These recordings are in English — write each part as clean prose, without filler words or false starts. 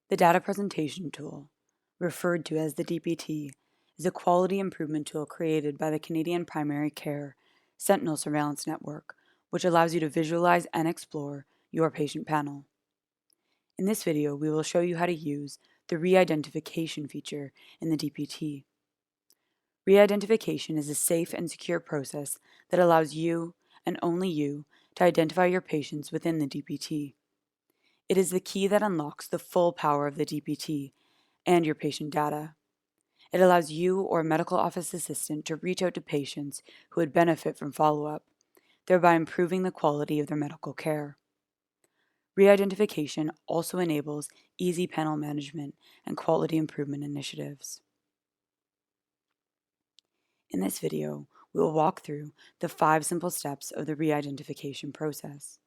The Data Presentation Tool, referred to as the DPT, is a quality improvement tool created by the Canadian Primary Care Sentinel Surveillance Network, which allows you to visualize and explore your patient panel. In this video, we will show you how to use the re-identification feature in the DPT. Re-identification is a safe and secure process that allows you, and only you, to identify your patients within the DPT. It is the key that unlocks the full power of the DPT and your patient data. It allows you or a medical office assistant to reach out to patients who would benefit from follow-up, thereby improving the quality of their medical care. Re-identification also enables easy panel management and quality improvement initiatives. In this video, we will walk through the 5 simple steps of the re-identification process.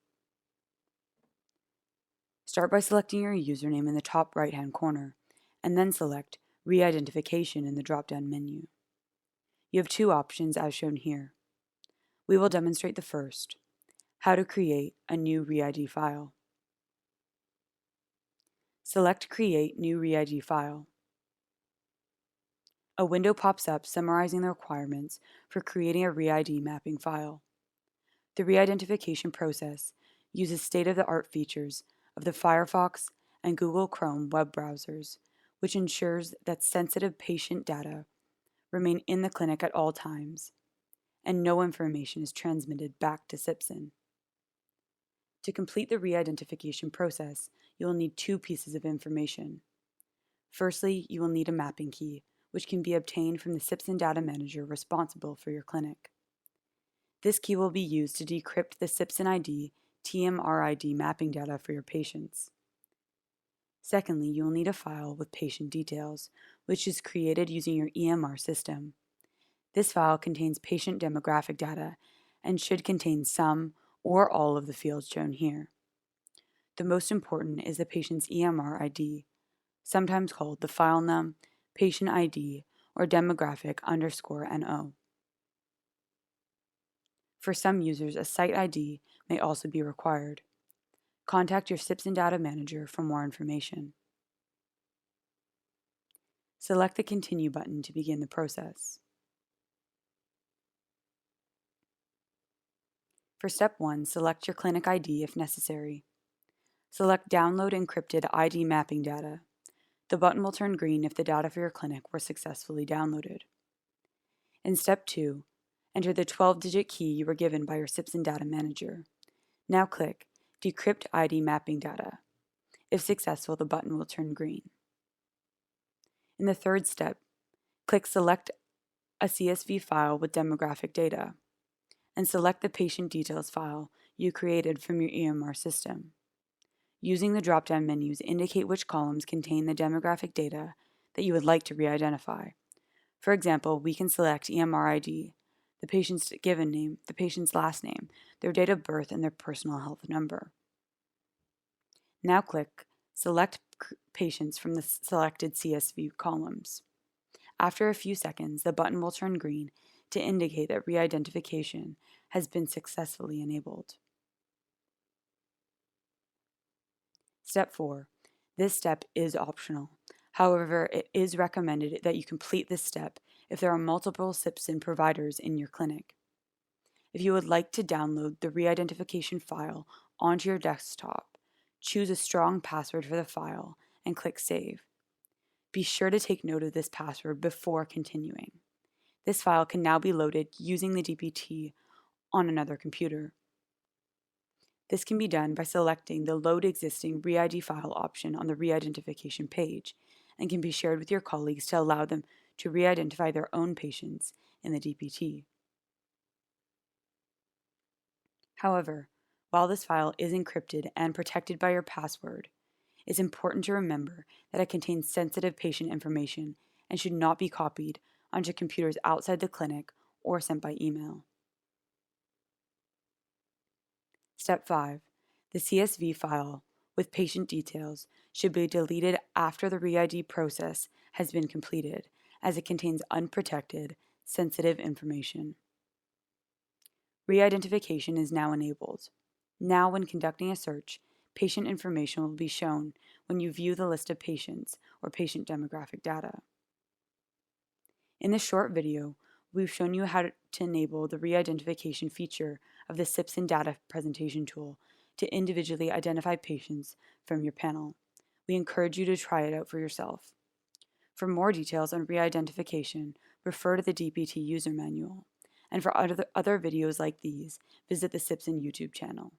Start by selecting your username in the top right-hand corner, and then select Re-identification in the drop-down menu. You have 2 options as shown here. We will demonstrate the first, how to create a new Re-ID file. Select Create New Re-ID File. A window pops up summarizing the requirements for creating a Re-ID mapping file. The re-identification process uses state-of-the-art features of the Firefox and Google Chrome web browsers, which ensures that sensitive patient data remain in the clinic at all times, and no information is transmitted back to CPCSSN. To complete the re-identification process, you will need 2 pieces of information. Firstly, you will need a mapping key, which can be obtained from the CPCSSN data manager responsible for your clinic. This key will be used to decrypt the CPCSSN ID TMRID mapping data for your patients. Secondly, you will need a file with patient details, which is created using your EMR system. This file contains patient demographic data and should contain some or all of the fields shown here. The most important is the patient's EMR ID, sometimes called the file num, patient ID, or demographic_NO. For some users, a site ID may also be required. Contact your CPCSSN data manager for more information. Select the Continue button to begin the process. For step 1, select your clinic ID if necessary. Select Download Encrypted ID Mapping Data. The button will turn green if the data for your clinic were successfully downloaded. In step 2, enter the 12-digit key you were given by your CPCSSN data manager. Now click Decrypt ID Mapping Data. If successful, the button will turn green. In the third step, click Select a CSV file with demographic data, and select the patient details file you created from your EMR system. Using the drop-down menus, indicate which columns contain the demographic data that you would like to re-identify. For example, we can select EMR ID, the patient's given name, the patient's last name, their date of birth, and their personal health number. Now click Select Patients from the selected CSV columns. After a few seconds, the button will turn green to indicate that re-identification has been successfully enabled. Step 4. This step is optional. However, it is recommended that you complete this step if there are multiple CPCSSN providers in your clinic. If you would like to download the re-identification file onto your desktop, choose a strong password for the file and click Save. Be sure to take note of this password before continuing. This file can now be loaded using the DPT on another computer. This can be done by selecting the Load Existing Re-ID File option on the re-identification page, and can be shared with your colleagues to allow them to re-identify their own patients in the DPT. However, while this file is encrypted and protected by your password, it's important to remember that it contains sensitive patient information and should not be copied onto computers outside the clinic or sent by email. Step 5. The CSV file with patient details should be deleted after the re-ID process has been completed, as it contains unprotected, sensitive information. Re-identification is now enabled. Now, when conducting a search, patient information will be shown when you view the list of patients or patient demographic data. In this short video, we've shown you how to enable the re-identification feature of the CPCSSN data presentation tool to individually identify patients from your panel. We encourage you to try it out for yourself. For more details on re-identification, refer to the DPT user manual. And for other videos like these, visit the CPCSSN YouTube channel.